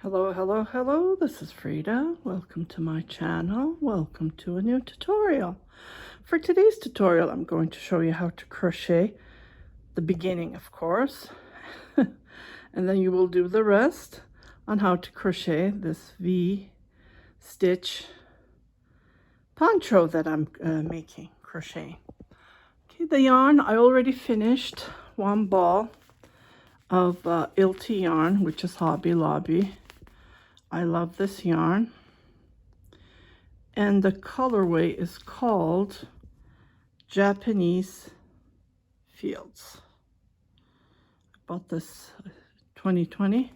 Hello, hello, hello, this is Frida. Welcome to my channel. Welcome to a new tutorial. For today's tutorial, I'm going to show you how to crochet the beginning, of course, and then you will do the rest on how to crochet this V-stitch poncho that I'm crocheting. Okay, the yarn, I already finished one ball of Ilty yarn, which is Hobby Lobby. I love this yarn, and the colorway is called Japanese Fields. I bought this 2020.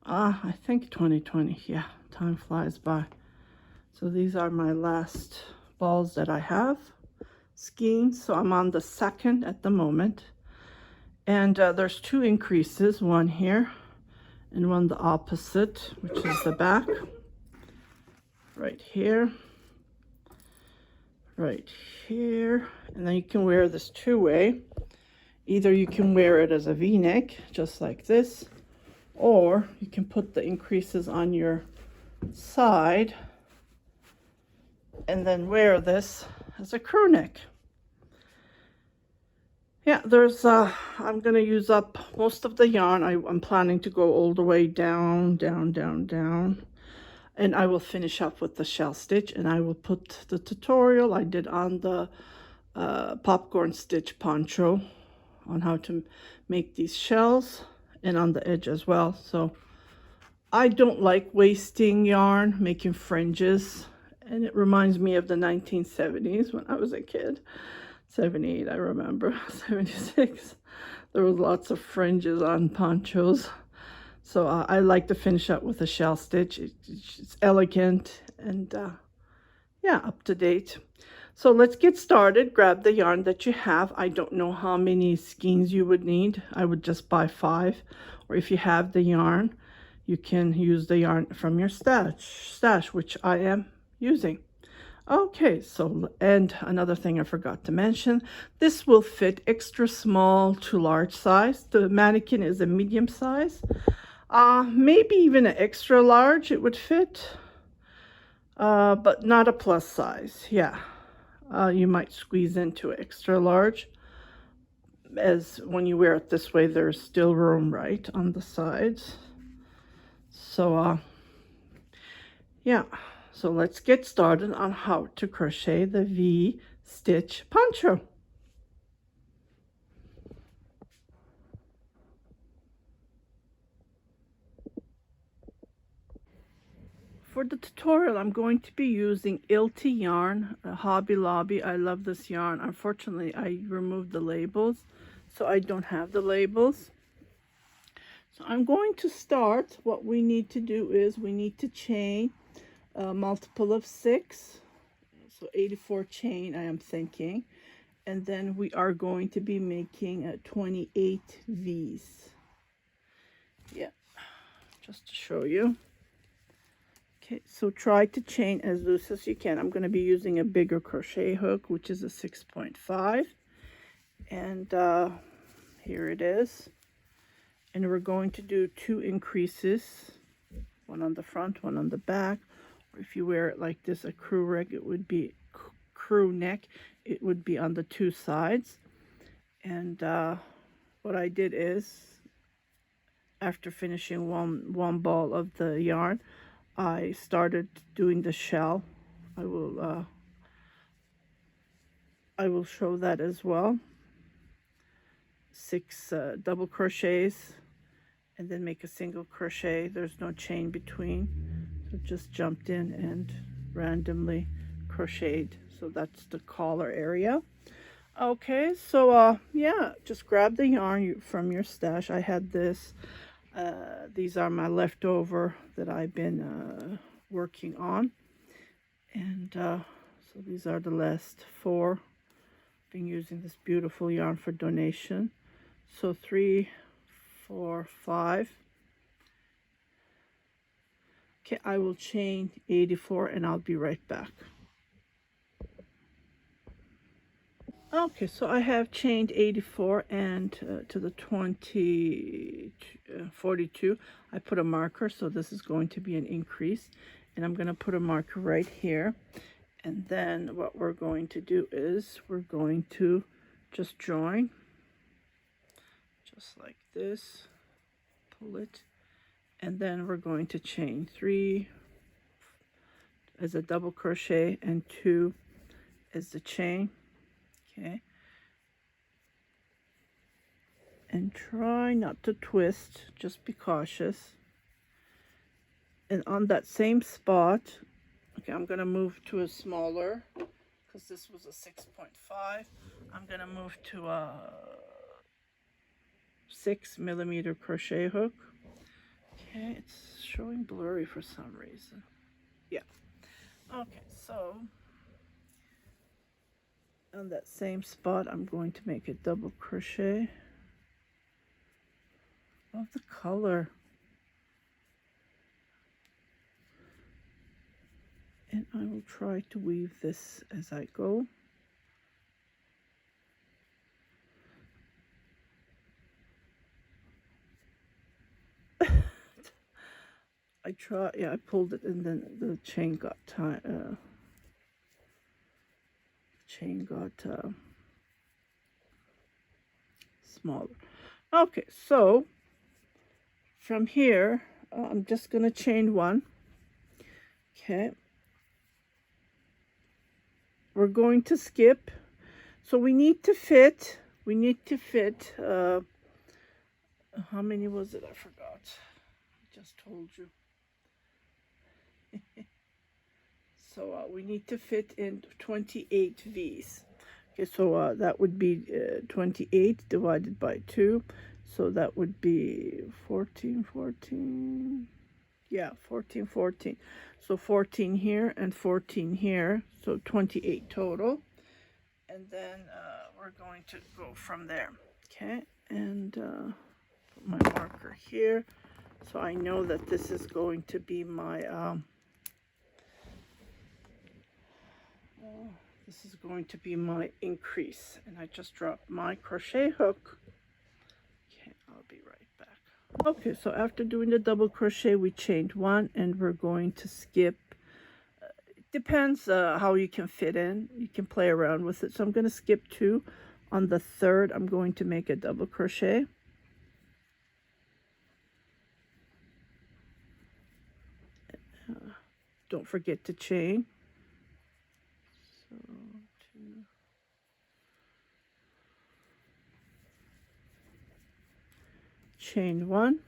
I think 2020. Yeah, time flies by. So these are my last balls that I have skeins. So I'm on the second at the moment, and there's two increases, one here and one the opposite, which is the back, right here, right here. And then you can wear this two-way. Either you can wear it as a v-neck, just like this, or you can put the increases on your side and then wear this as a crew neck. Yeah, there's I'm gonna use up most of the yarn. I'm planning to go all the way down, and I will finish up with the shell stitch, and I will put the tutorial I did on the popcorn stitch poncho on how to make these shells, and on the edge as well. So I don't like wasting yarn making fringes, and it reminds me of the 1970s when I was a kid. 78, I remember. 76, there was lots of fringes on ponchos. So I like to finish up with a shell stitch. It's elegant and yeah, up to date. So let's get started. Grab the yarn that you have. I don't know how many skeins you would need. I would just buy 5, or if you have the yarn, you can use the yarn from your stash, which I am using. Okay, so, and another thing I forgot to mention, this will fit extra small to large size. The mannequin is a medium size. Maybe even an extra large it would fit, but not a plus size. Yeah, you might squeeze into extra large, as when you wear it this way, there's still room right on the sides. So, yeah. So let's get started on how to crochet the V-stitch poncho. For the tutorial, I'm going to be using Ilty yarn, Hobby Lobby. I love this yarn. Unfortunately, I removed the labels, so I don't have the labels. So I'm going to start. What we need to do is we need to chain a multiple of 6, so 84 chain, I am thinking, and then we are going to be making 28 V's. Yeah, just to show you. Okay, so try to chain as loose as you can. I'm going to be using a bigger crochet hook, which is a 6.5, and here it is. And we're going to do 2 increases, one on the front, one on the back. Or if you wear it like this, a crew neck, it would be it would be on the 2 sides. And what I did is, after finishing one ball of the yarn, I started doing the shell. I will show that as well. 6 double crochets, and then make a single crochet. There's no chain between, so just jumped in and randomly crocheted. So that's the collar area. Okay, so yeah, just grab the yarn from your stash. I had this. These are my leftover that I've been working on, and so these are the last 4. Been using this beautiful yarn for donation. So 3, 4, 5. Okay, I will chain 84 and I'll be right back. Okay, so I have chained 84 and to the 42. I put a marker, so this is going to be an increase, and I'm going to put a marker right here. And then what we're going to do is we're going to just join, just like this, pull it, and then we're going to chain 3 as a double crochet and 2 as the chain. Okay, and try not to twist, just be cautious. And on that same spot, okay, I'm gonna move to a smaller, because this was a 6.5. I'm gonna move to a 6mm crochet hook. Okay, it's showing blurry for some reason. Yeah. Okay, so on that same spot, I'm going to make a double crochet. Love the color. And I will try to weave this as I go. I pulled it and then the chain got smaller. Okay, so from here, I'm just gonna chain 1. Okay, we're going to skip. So we need to fit. How many was it? I forgot. I just told you. So we need to fit in 28 V's. Okay, so that would be 28 divided by 2. So that would be 14. Yeah, 14. So 14 here and 14 here. So 28 total. And then we're going to go from there. Okay, and put my marker here. So I know that this is going to be my increase, and I just dropped my crochet hook. Okay, I'll be right back. Okay, so after doing the double crochet, we chained 1 and we're going to skip. It depends how you can fit in. You can play around with it. So I'm going to skip 2. On the 3rd, I'm going to make a double crochet. Don't forget to chain. So 2. Chain 1,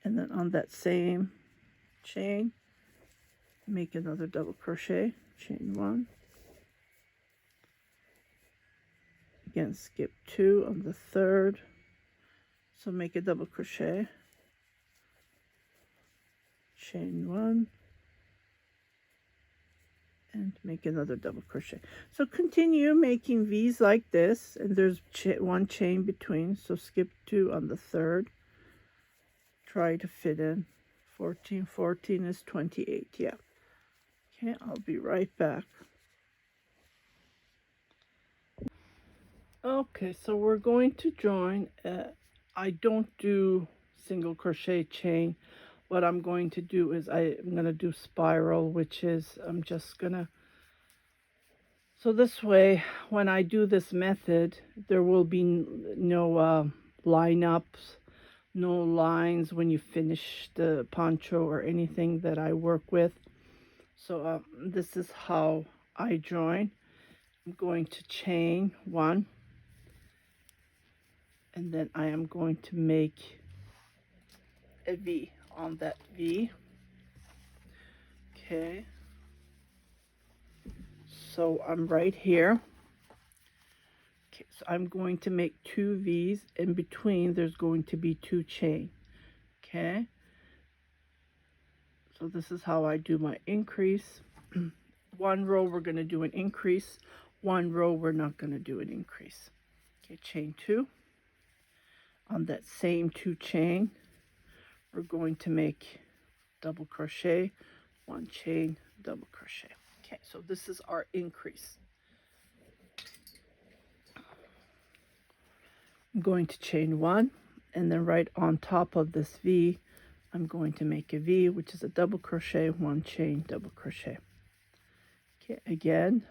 and then on that same chain, make another double crochet. Chain 1. Again, skip 2 on the 3rd. So make a double crochet. Chain 1. And make another double crochet. So continue making V's like this, and there's 1 chain between. So skip 2 on the 3rd. Try to fit in 14 is 28. Yeah. Okay, I'll be right back. Okay, so we're going to join. I don't do single crochet chain. What I'm going to do is I'm going to do spiral, which is I'm just going to, so this way when I do this method, there will be no lineups, no lines when you finish the poncho or anything that I work with. So this is how I join. I'm going to chain 1, and then I am going to make a V on that V. Okay, so I'm right here. Okay, so I'm going to make 2 V's. In between there's going to be 2 chain. Okay, so this is how I do my increase. 1 row we're going to do an increase, 1 row we're not going to do an increase. Okay, chain 2. On that same 2 chain, we're going to make double crochet, 1 chain, double crochet. Okay, so this is our increase. I'm going to chain one, and then right on top of this V, I'm going to make a V, which is a double crochet, one chain, double crochet. Okay, again,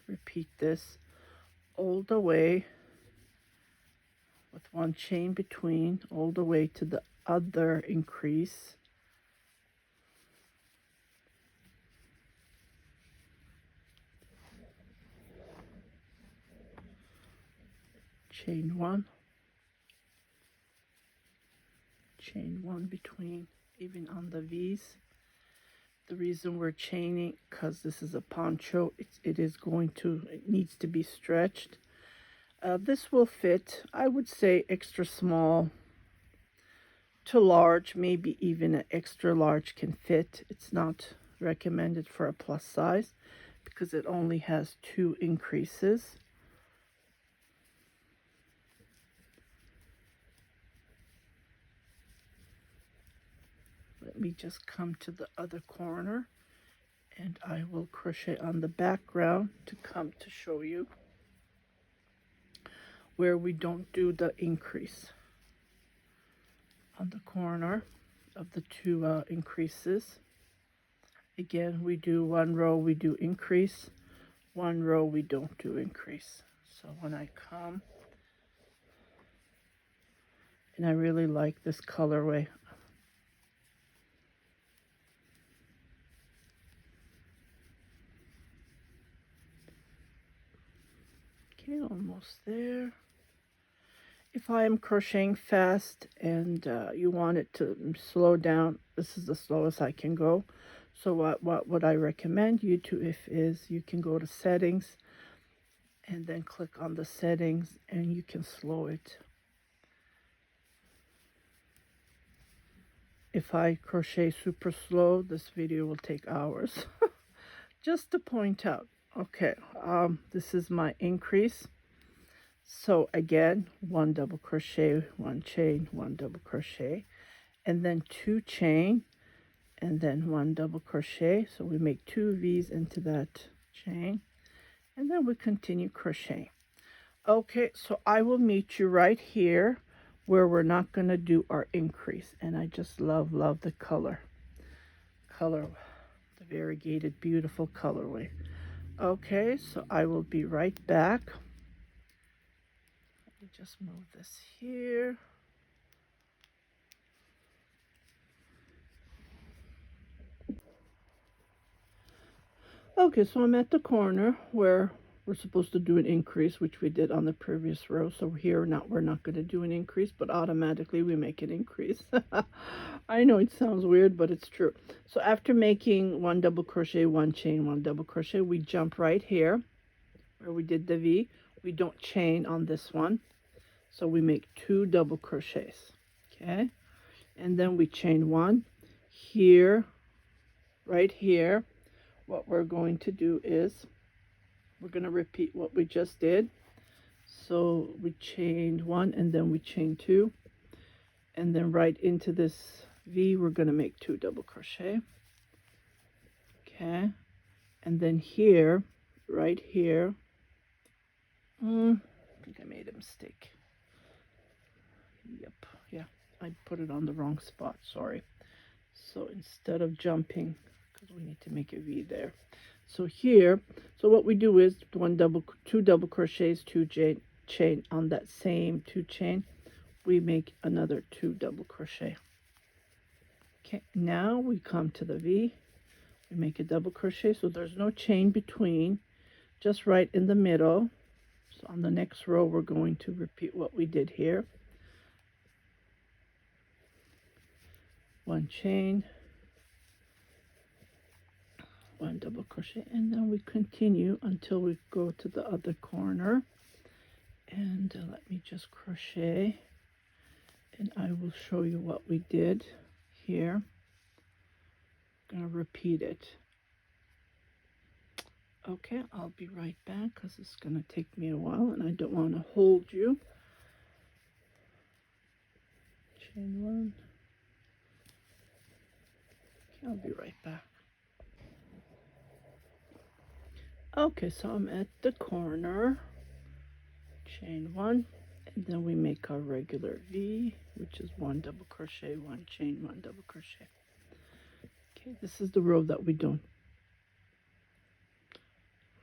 repeat this all the way with one chain between, all the way to the other increase. Chain one between, even on the V's. The reason we're chaining, because this is a poncho, it needs to be stretched. This will fit, I would say, extra small to large, maybe even an extra large can fit. It's not recommended for a plus size because it only has 2 increases. Let me just come to the other corner, and I will crochet on the background to come to show you where we don't do the increase. On the corner of the 2 increases, again, we do 1 row, we do increase, 1 row, we don't do increase. So when I come, and I really like this colorway. Okay, almost there. If I am crocheting fast and you want it to slow down, this is the slowest I can go. So what I recommend you to is you can go to settings and then click on the settings, and you can slow it. If I crochet super slow, this video will take hours. Just to point out. Okay, this is my increase. So again, 1 double crochet, 1 chain, 1 double crochet, and then 2 chain, and then 1 double crochet. So we make 2 V's into that chain, and then we continue crocheting. Okay, so I will meet you right here where we're not going to do our increase. And I just love the color, the variegated, beautiful colorway. Okay, so I will be right back. Let me just move this here. Okay, so I'm at the corner where we're supposed to do an increase, which we did on the previous row. So here we're not going to do an increase, but automatically we make an increase. I know it sounds weird, but it's true. So after making 1 double crochet, 1 chain, 1 double crochet, we jump right here where we did the V. We don't chain on this one, so we make 2 double crochets. Okay, and then we chain 1 here, right here. What we're going to do is we're going to repeat what we just did. So we chained 1, and then we chain 2, and then right into this V we're going to make 2 double crochet. Okay, and then here, right here, I think I made a mistake. Yep, yeah, I put it on the wrong spot, sorry. So instead of jumping, because we need to make a V there. So here, so what we do is 2 double crochets, 2 chain on that same 2 chain, we make another 2 double crochet. Okay, now we come to the V, we make a double crochet, so there's no chain between, just right in the middle. So on the next row we're going to repeat what we did here. 1 chain, 1 double crochet, and then we continue until we go to the other corner. And let me just crochet, and I will show you what we did here. I'm going to repeat it. Okay, I'll be right back because it's going to take me a while and I don't want to hold you. Chain 1. Okay, I'll be right back. Okay, so I'm at the corner. Chain 1, Then we make our regular V, which is 1 double crochet, 1 chain, 1 double crochet. Okay, this is the row that we do.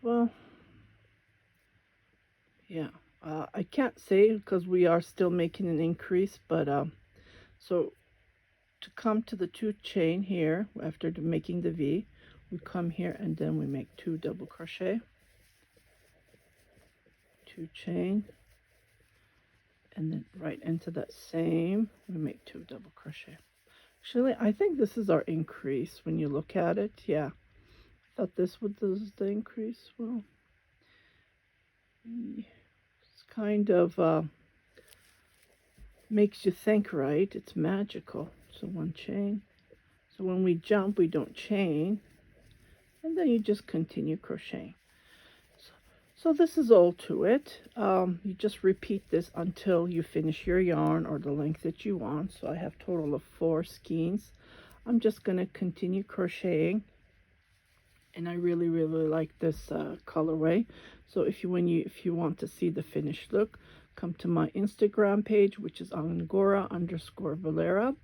Well, yeah, I can't say because we are still making an increase, but so to come to the 2 chain here after making the V, we come here and then we make 2 double crochet, 2 chain, and then right into that same we make 2 double crochet. Actually, I think this is our increase when you look at it. Yeah, I thought this was the increase. Well, it's kind of makes you think, right? It's magical. So 1 chain. So when we jump, we don't chain, and then you just continue crocheting. So this is all to it. You just repeat this until you finish your yarn or the length that you want. So I have total of 4 skeins. I'm just going to continue crocheting, and I really like this colorway. So if you want to see the finished look, come to my Instagram page, which is Angora_Valera,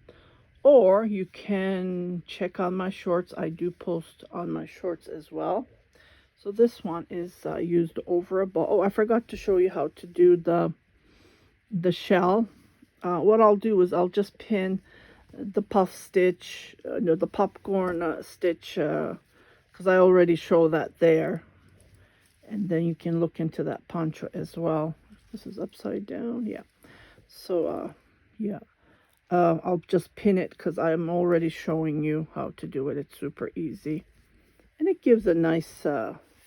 or you can check on my shorts. I do post on my shorts as well. So this one is used over a ball. Oh, I forgot to show you how to do the shell. What I'll do is I'll just pin the puff stitch, no, the popcorn stitch, because I already show that there. And then you can look into that poncho as well. This is upside down, yeah. So, yeah. I'll just pin it because I'm already showing you how to do it. It's super easy. And it gives a nice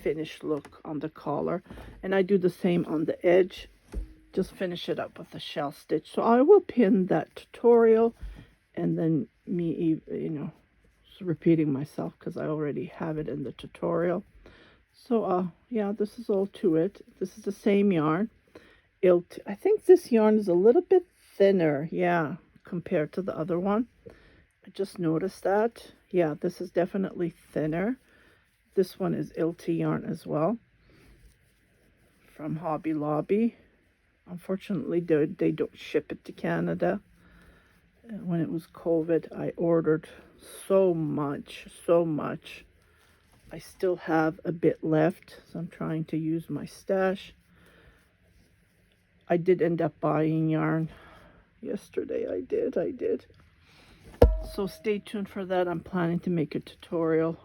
finished look on the collar. And I do the same on the edge. Just finish it up with a shell stitch. So I will pin that tutorial, and then me, repeating myself because I already have it in the tutorial. So, yeah, this is all to it. This is the same yarn. I think this yarn is a little bit thinner, yeah, compared to the other one. I just noticed that. Yeah, this is definitely thinner. This one is Ilt yarn as well, from Hobby Lobby. Unfortunately, they don't ship it to Canada. When it was COVID, I ordered so much. I still have a bit left, so I'm trying to use my stash. I did end up buying yarn yesterday. I did. So stay tuned for that. I'm planning to make a tutorial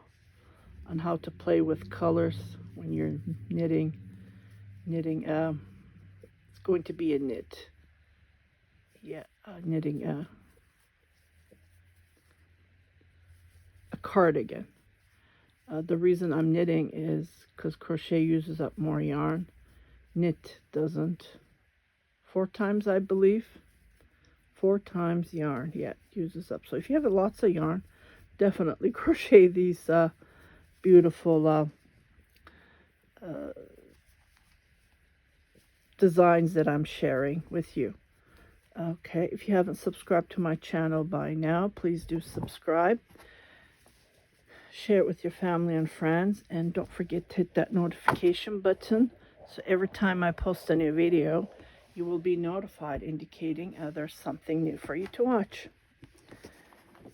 on how to play with colors when you're knitting. It's going to be a knit. Yeah, knitting a cardigan. The reason I'm knitting is because crochet uses up more yarn. Knit doesn't. 4 times, I believe. 4 times yarn, yeah, it uses up. So if you have lots of yarn, definitely crochet these beautiful designs that I'm sharing with you. Okay, if you haven't subscribed to my channel by now, please do subscribe. Share it with your family and friends, and don't forget to hit that notification button so every time I post a new video, you will be notified, indicating there's something new for you to watch.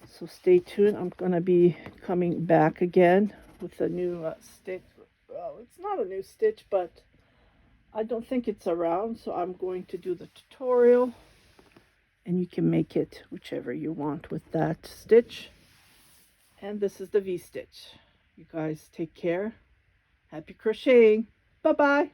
So stay tuned. I'm going to be coming back again with a new stitch. Well, it's not a new stitch, but I don't think it's around, so I'm going to do the tutorial, and you can make it whichever you want with that stitch. And this is the V-stitch. You guys take care. Happy crocheting. Bye-bye.